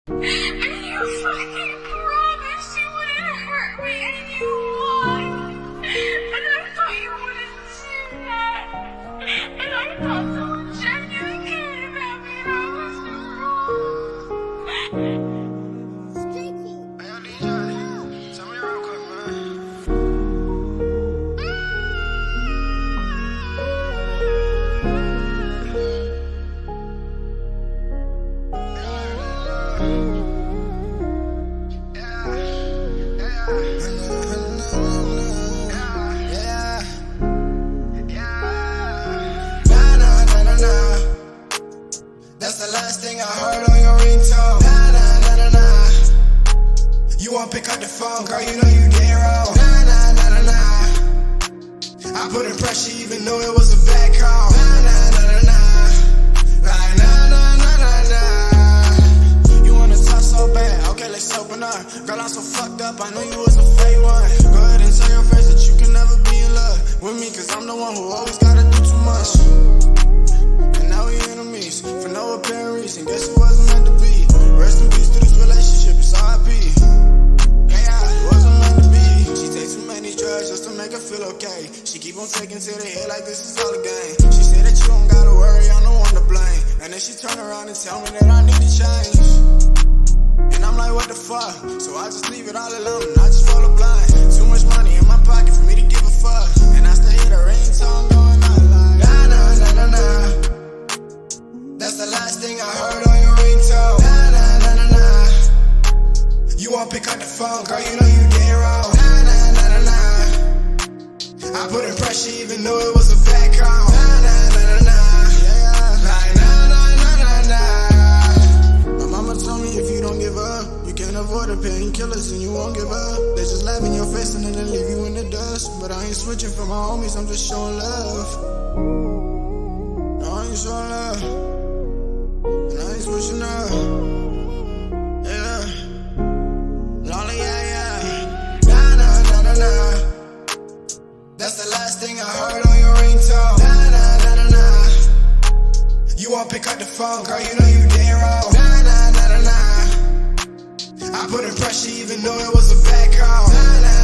And you fucking promised you wouldn't hurt me, and you lied. And I thought you wouldn't do that. And I thought someone genuinely cared about me, and I was wrong. Hey, yo, DJ, tell me real quick, man. That's the last thing I heard on your ringtone. Nah, nah, nah, nah, nah. You won't pick up the phone, girl, you know you dead wrong. Nah, nah, nah, nah, nah. I put in pressure even though it was a bad call. Nah, nah, nah, nah, nah. Like, nah, nah, nah, nah, nah. You wanna talk so bad, okay, let's open up. Girl, I'm so fucked up, I know you was a fake one. Go ahead and tell your friends that you can never be in love with me, cause I'm the one who always gotta do too much. And now we enemies, for no apparent reason, guess it wasn't meant to be. Rest in peace to this relationship, it's RIP. Yeah, it wasn't meant to be. She takes too many drugs just to make her feel okay. She keep on taking to the head like this is all a game. She said that you don't gotta worry, I'm the one to blame. And then she turn around and tell me that I need to change. And I'm like, what the fuck? So I just leave it all alone and I just follow blind. Too much money in my pocket for me to give a fuck. And I still hear the ringtone going out like, nah, nah, nah, nah, nah. That's the last thing I heard on your ringtone. Nah, nah, nah, nah, nah. You won't pick up the phone, girl, you know you dead wrong. Nah, nah, nah, nah, nah. I put in pressure even though it was a bad call. Nah, nah, nah, nah, nah. Yeah, like, nah, nah, nah, nah, nah. My mama told me if you don't give up, you can't avoid the painkillers and you won't give up. They just laugh in your face and then they leave you in the dust. But I ain't switching for my homies, I'm just showing love. No, I ain't showing love. And I ain't switching up. Yeah. Lolly, yeah, yeah. Nah, nah, nah, nah, nah. That's the last thing I heard on your ringtone. Nah, nah, nah, nah, nah. You won't pick up the phone, girl, you know you dead wrong. Nah, nah, nah, nah, nah. I put in pressure even though it was a bad call. Nah, nah.